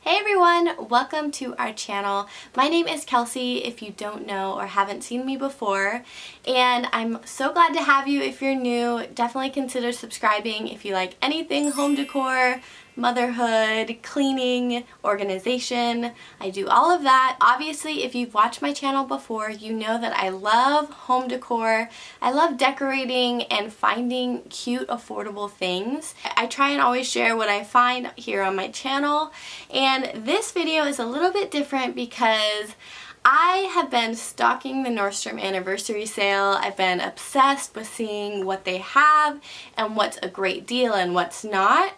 Hey everyone, welcome to our channel. My name is Kelsey if you don't know or haven't seen me before, and I'm so glad to have you. If you're new, definitely consider subscribing if you like anything home decor, motherhood, cleaning, organization. I do all of that. Obviously, if you've watched my channel before, you know that I love home decor. I love decorating and finding cute, affordable things. I try and always share what I find here on my channel, and this video is a little bit different because I have been stalking the Nordstrom anniversary sale. I've been obsessed with seeing what they have and what's a great deal and what's not.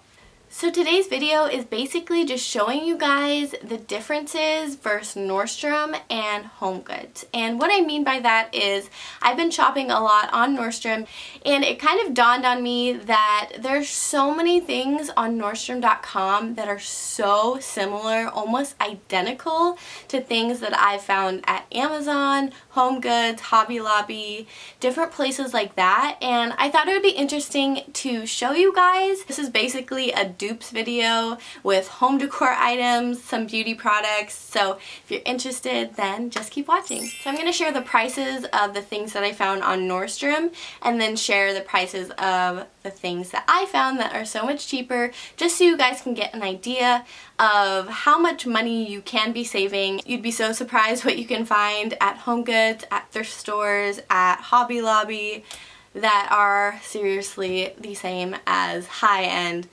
So today's video is basically just showing you guys the differences versus Nordstrom and HomeGoods. And what I mean by that is I've been shopping a lot on Nordstrom, and it kind of dawned on me that there's so many things on Nordstrom.com that are so similar, almost identical to things that I've found at Amazon, HomeGoods, Hobby Lobby, different places like that. And I thought it would be interesting to show you guys. This is basically a Dupes video with home decor items, some beauty products, so if you're interested then just keep watching. So I'm going to share the prices of the things that I found on Nordstrom and then share the prices of the things that I found that are so much cheaper, just so you guys can get an idea of how much money you can be saving. You'd be so surprised what you can find at HomeGoods, at thrift stores, at Hobby Lobby that are seriously the same as high-end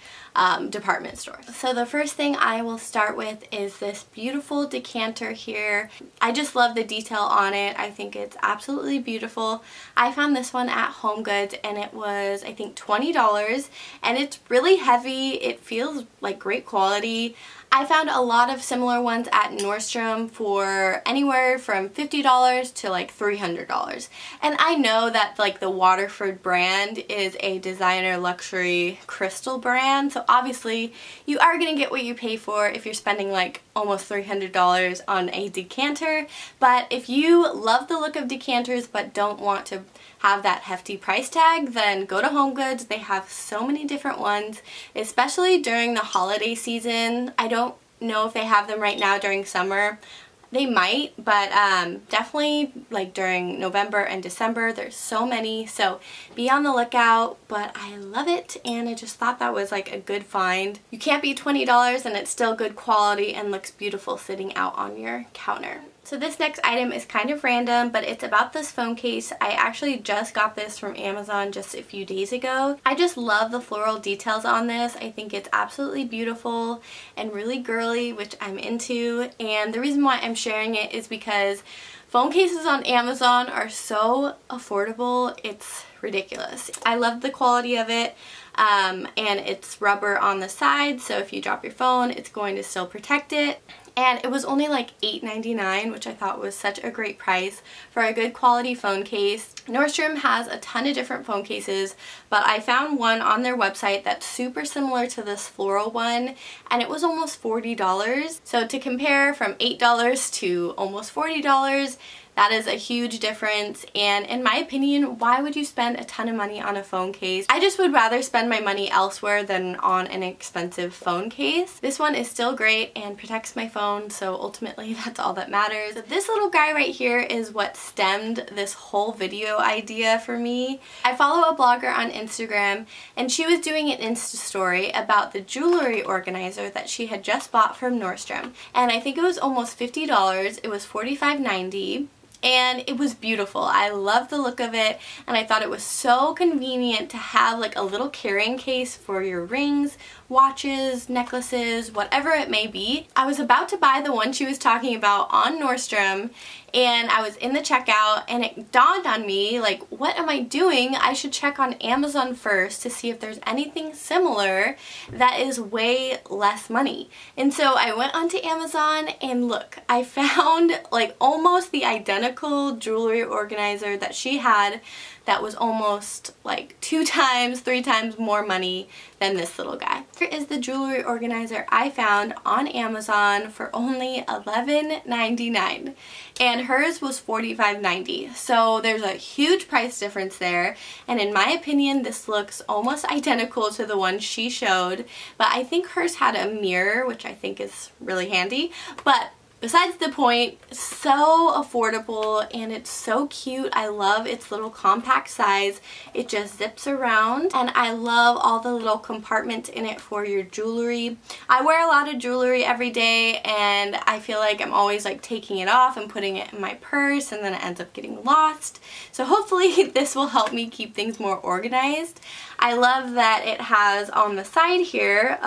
department stores. So the first thing I will start with is this beautiful decanter here. I just love the detail on it. I think it's absolutely beautiful. I found this one at HomeGoods and it was, I think, $20, and it's really heavy. It feels like great quality. I found a lot of similar ones at Nordstrom for anywhere from $50 to like $300. And I know that like the Waterford brand is a designer luxury crystal brand, so obviously you are going to get what you pay for if you're spending like almost $300 on a decanter. But if you love the look of decanters but don't want to have that hefty price tag, then go to HomeGoods. They have so many different ones, especially during the holiday season. I don't know if they have them right now during summer. They might, but definitely like during November and December there's so many, so be on the lookout. But I love it, and I just thought that was like a good find. You can't beat $20 and it's still good quality and looks beautiful sitting out on your counter. So this next item is kind of random, but it's about this phone case. I actually just got this from Amazon just a few days ago. I just love the floral details on this. I think it's absolutely beautiful and really girly, which I'm into. And the reason why I'm sharing it is because phone cases on Amazon are so affordable, it's ridiculous. I love the quality of it. And it's rubber on the side, so if you drop your phone, it's going to still protect it. And it was only like $8.99, which I thought was such a great price for a good quality phone case. Nordstrom has a ton of different phone cases, but I found one on their website that's super similar to this floral one, and it was almost $40. So to compare from $8 to almost $40, that is a huge difference, and in my opinion, why would you spend a ton of money on a phone case? I just would rather spend my money elsewhere than on an expensive phone case. This one is still great and protects my phone, so ultimately that's all that matters. This little guy right here is what stemmed this whole video idea for me. I follow a blogger on Instagram, and she was doing an Insta story about the jewelry organizer that she had just bought from Nordstrom, and I think it was almost $50. It was $45.90. And it was beautiful. I loved the look of it, and I thought it was so convenient to have like a little carrying case for your rings, watches, necklaces, whatever it may be. I was about to buy the one she was talking about on Nordstrom, and I was in the checkout, and it dawned on me, like, what am I doing? I should check on Amazon first to see if there's anything similar that is way less money. And so I went onto Amazon, and look, I found like almost the identical identical jewelry organizer that she had that was almost like 2 times, 3 times more money than this little guy. Here is the jewelry organizer I found on Amazon for only $11.99, and hers was $45.90. So there's a huge price difference there, and in my opinion this looks almost identical to the one she showed, but I think hers had a mirror, which I think is really handy. But besides the point, so affordable and it's so cute. I love its little compact size. It just zips around, and I love all the little compartments in it for your jewelry. I wear a lot of jewelry every day, and I feel like I'm always like taking it off and putting it in my purse, and then it ends up getting lost. So hopefully this will help me keep things more organized. I love that it has on the side here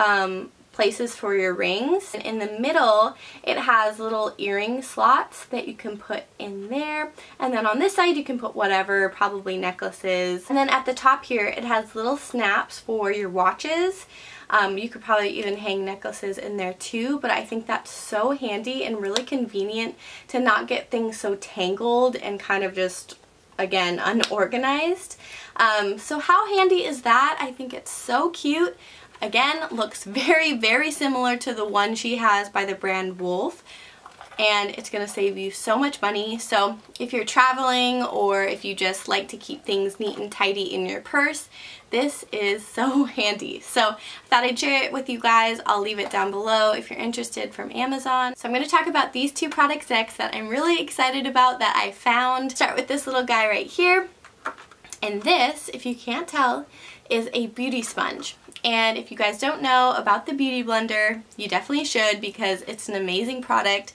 places for your rings. And in the middle, it has little earring slots that you can put in there. And then on this side, you can put whatever, probably necklaces. And then at the top here, it has little snaps for your watches. You could probably even hang necklaces in there too, but I think that's so handy and really convenient to not get things so tangled and kind of just, again, unorganized. So how handy is that? I think it's so cute. Again, looks very, very similar to the one she has by the brand Wolf, and it's going to save you so much money. So if you're traveling, or if you just like to keep things neat and tidy in your purse, this is so handy. So I thought I'd share it with you guys. I'll leave it down below if you're interested, from Amazon. So I'm going to talk about these 2 products next that I'm really excited about that I found. Start with this little guy right here. And this, if you can't tell, is a beauty sponge. And if you guys don't know about the Beauty Blender, you definitely should, because it's an amazing product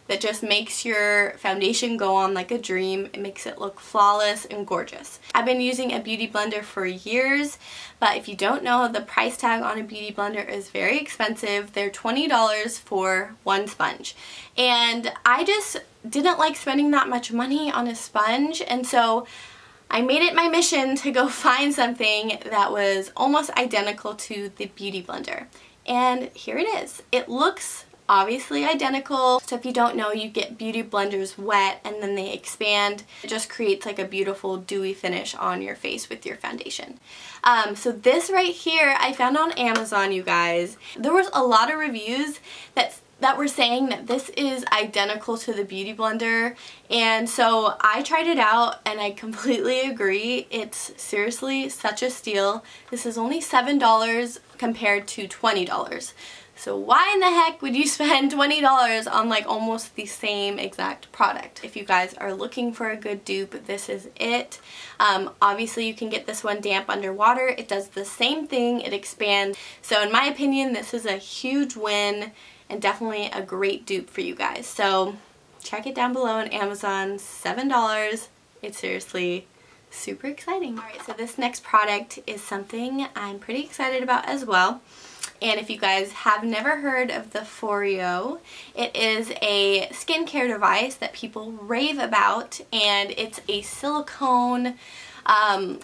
that just makes your foundation go on like a dream. It makes it look flawless and gorgeous. I've been using a Beauty Blender for years, but if you don't know, the price tag on a Beauty Blender is very expensive. They're $20 for one sponge. And I just didn't like spending that much money on a sponge, and so I made it my mission to go find something that was almost identical to the Beauty Blender. And here it is. It looks obviously identical. So if you don't know, you get Beauty Blenders wet and then they expand. It just creates like a beautiful dewy finish on your face with your foundation. So this right here I found on Amazon, you guys. There was a lot of reviews that were saying that this is identical to the Beauty Blender, and so I tried it out and I completely agree. It's seriously such a steal. This is only $7 compared to $20. So why in the heck would you spend $20 on like almost the same exact product? If you guys are looking for a good dupe, this is it. Obviously you can get this one damp underwater. It does the same thing, it expands. So in my opinion, this is a huge win and definitely a great dupe for you guys. So check it down below on Amazon, $7. It's seriously super exciting. Alright, so this next product is something I'm pretty excited about as well. And if you guys have never heard of the Foreo, it is a skincare device that people rave about, and it's a silicone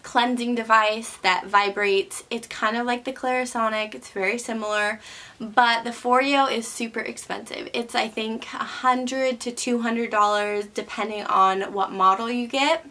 cleansing device that vibrates. It's kind of like the Clarisonic, it's very similar, but the Foreo is super expensive. It's I think $100 to $200 depending on what model you get.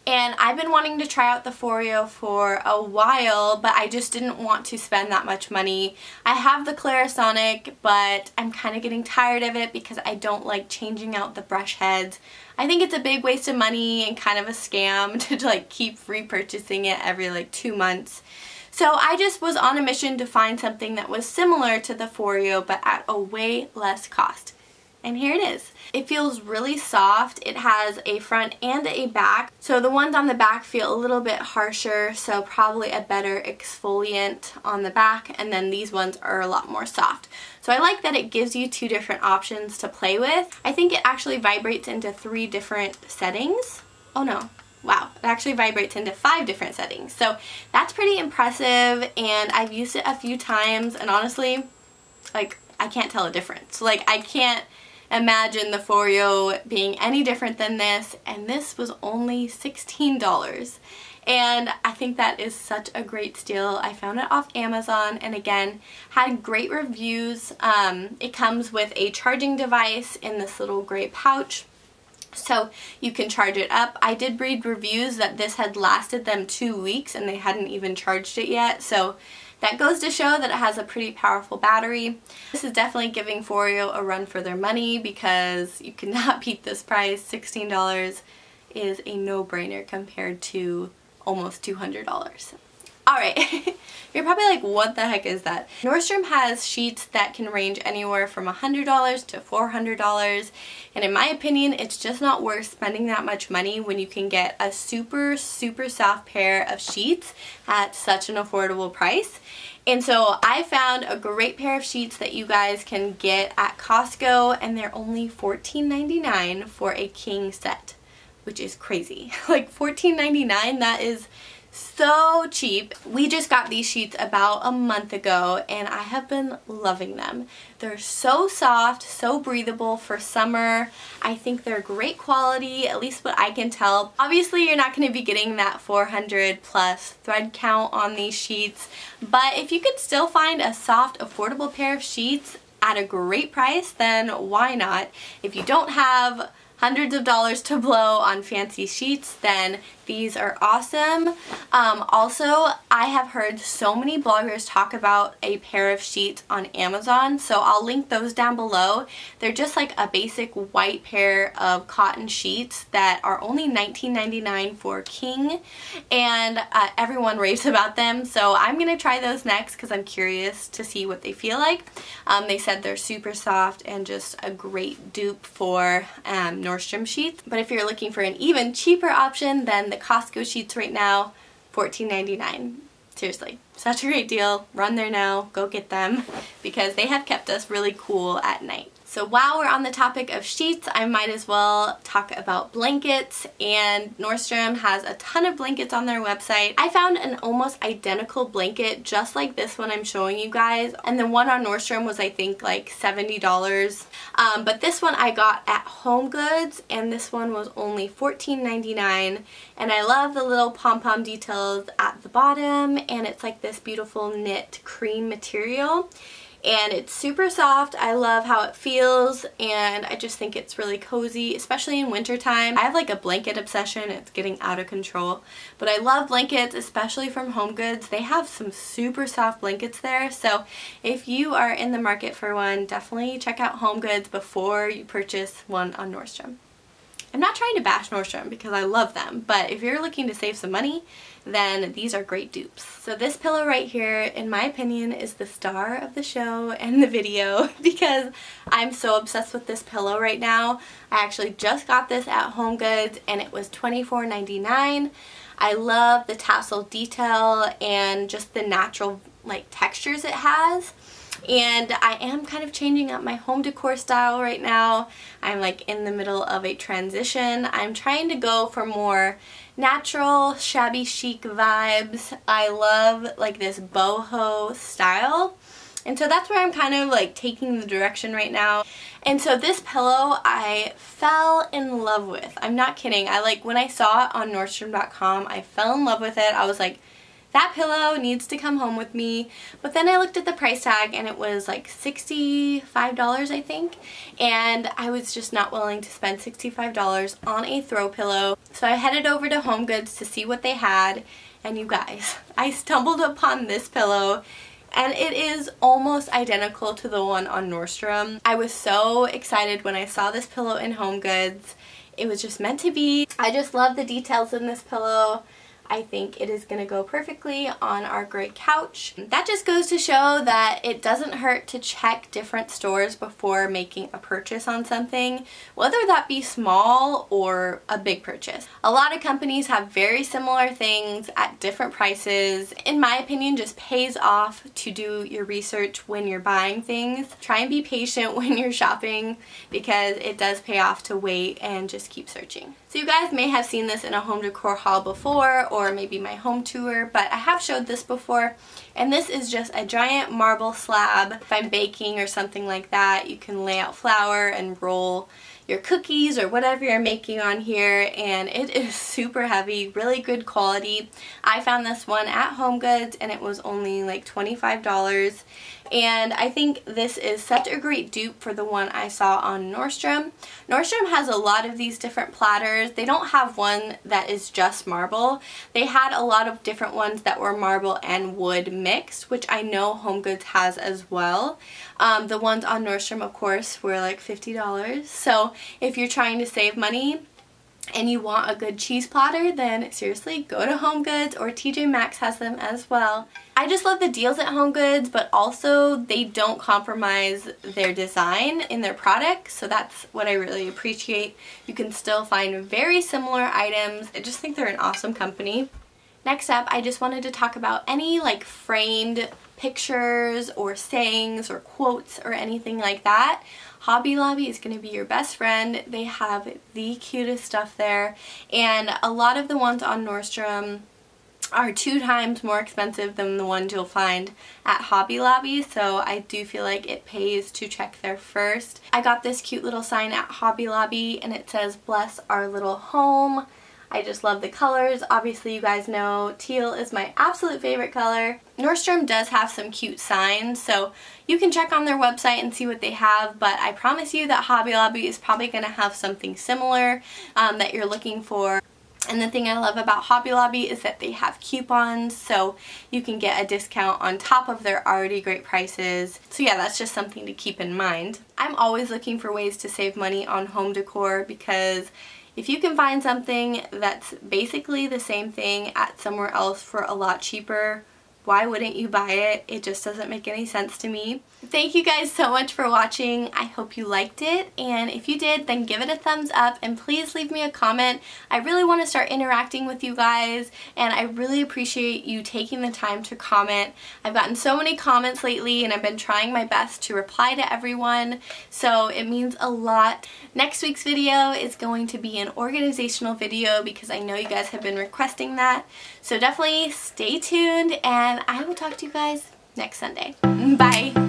And I've been wanting to try out the Foreo for a while, but I just didn't want to spend that much money. I have the Clarisonic, but I'm kind of getting tired of it because I don't like changing out the brush heads. I think it's a big waste of money and kind of a scam to like keep repurchasing it every like 2 months. So I just was on a mission to find something that was similar to the Foreo but at a way less cost. And here it is. It feels really soft. It has a front and a back. So the ones on the back feel a little bit harsher, so probably a better exfoliant on the back, and then these ones are a lot more soft. So I like that it gives you 2 different options to play with. I think it actually vibrates into 3 different settings. Oh no. Wow, it actually vibrates into 5 different settings. So that's pretty impressive, and I've used it a few times, and honestly, like, I can't tell a difference. Like, I can't imagine the Foreo being any different than this, and this was only $16. And I think that is such a great steal. I found it off Amazon, and again, had great reviews. It comes with a charging device in this little gray pouch. So you can charge it up. I did read reviews that this had lasted them 2 weeks and they hadn't even charged it yet. So that goes to show that it has a pretty powerful battery. This is definitely giving Foreo a run for their money because you cannot beat this price. $16 is a no-brainer compared to almost $200. Alright, you're probably like, what the heck is that? Nordstrom has sheets that can range anywhere from $100 to $400, and in my opinion, it's just not worth spending that much money when you can get a super soft pair of sheets at such an affordable price. And so I found a great pair of sheets that you guys can get at Costco, and they're only $14.99 for a king set, which is crazy. Like $14.99, that is so cheap. We just got these sheets about a month ago and I have been loving them. They're so soft, so breathable for summer. I think they're great quality, at least what I can tell. Obviously you're not going to be getting that 400 plus thread count on these sheets, but if you could still find a soft, affordable pair of sheets at a great price, then why not? If you don't have hundreds of dollars to blow on fancy sheets, then these are awesome. Also, I have heard so many bloggers talk about a pair of sheets on Amazon, so I'll link those down below. They're just like a basic white pair of cotton sheets that are only $19.99 for king, and everyone raves about them, so I'm going to try those next because I'm curious to see what they feel like. They said they're super soft and just a great dupe for Nordstrom sheets, but if you're looking for an even cheaper option, then the Costco sheets right now, $14.99. Seriously, such a great deal. Run there now, go get them, because they have kept us really cool at night. So while we're on the topic of sheets, I might as well talk about blankets, and Nordstrom has a ton of blankets on their website. I found an almost identical blanket just like this one I'm showing you guys, and the one on Nordstrom was I think like $70, but this one I got at HomeGoods, and this one was only $14.99, and I love the little pom-pom details at the bottom, and it's like this beautiful knit cream material. And it's super soft. I love how it feels, and I just think it's really cozy, especially in wintertime. I have like a blanket obsession. It's getting out of control. But I love blankets, especially from HomeGoods. They have some super soft blankets there. So if you are in the market for one, definitely check out HomeGoods before you purchase one on Nordstrom. I'm not trying to bash Nordstrom because I love them, but if you're looking to save some money, then these are great dupes. So this pillow right here, in my opinion, is the star of the show and the video because I'm so obsessed with this pillow right now. I actually just got this at HomeGoods and it was $24.99. I love the tassel detail and just the natural like textures it has. And I am kind of changing up my home decor style right now. I'm like in the middle of a transition. I'm trying to go for more natural, shabby chic vibes. I love like this boho style. And so that's where I'm kind of like taking the direction right now. And so this pillow I fell in love with. I'm not kidding. When I saw it on Nordstrom.com, I fell in love with it. I was like, that pillow needs to come home with me. But then I looked at the price tag and it was like $65, I think. And I was just not willing to spend $65 on a throw pillow. So I headed over to HomeGoods to see what they had. And you guys, I stumbled upon this pillow and it is almost identical to the one on Nordstrom. I was so excited when I saw this pillow in HomeGoods. It was just meant to be. I just love the details in this pillow. I think it is going to go perfectly on our great couch. That just goes to show that it doesn't hurt to check different stores before making a purchase on something, whether that be small or a big purchase. A lot of companies have very similar things at different prices. In my opinion, just pays off to do your research when you're buying things. Try and be patient when you're shopping because it does pay off to wait and just keep searching. So you guys may have seen this in a home decor haul before, or maybe my home tour, but I have showed this before, and this is just a giant marble slab. If I'm baking or something like that, you can lay out flour and roll your cookies or whatever you're making on here, and it is super heavy, really good quality. I found this one at HomeGoods and it was only like $25. and I think this is such a great dupe for the one I saw on Nordstrom. Nordstrom has a lot of these different platters. They don't have one that is just marble. They had a lot of different ones that were marble and wood mixed, which I know HomeGoods has as well. The ones on Nordstrom, of course, were like $50. So if you're trying to save money and you want a good cheese platter, then seriously, go to HomeGoods, or TJ Maxx has them as well. I just love the deals at HomeGoods, but also they don't compromise their design in their products, so that's what I really appreciate. You can still find very similar items. I just think they're an awesome company. Next up, I just wanted to talk about any like framed pictures or sayings or quotes or anything like that. Hobby Lobby is going to be your best friend. They have the cutest stuff there, and a lot of the ones on Nordstrom are 2 times more expensive than the ones you'll find at Hobby Lobby, so I do feel like it pays to check there first. I got this cute little sign at Hobby Lobby and it says "Bless our little home." I just love the colors. Obviously, you guys know teal is my absolute favorite color. Nordstrom does have some cute signs, so you can check on their website and see what they have, but I promise you that Hobby Lobby is probably going to have something similar that you're looking for. And the thing I love about Hobby Lobby is that they have coupons, so you can get a discount on top of their already great prices. So yeah, that's just something to keep in mind. I'm always looking for ways to save money on home decor, because if you can find something that's basically the same thing at somewhere else for a lot cheaper, why wouldn't you buy it? It just doesn't make any sense to me. Thank you guys so much for watching. I hope you liked it, and if you did, then give it a thumbs up and please leave me a comment. I really want to start interacting with you guys, and I really appreciate you taking the time to comment. I've gotten so many comments lately and I've been trying my best to reply to everyone, so it means a lot. Next week's video is going to be an organizational video because I know you guys have been requesting that, so definitely stay tuned, and I will talk to you guys next Sunday. Bye!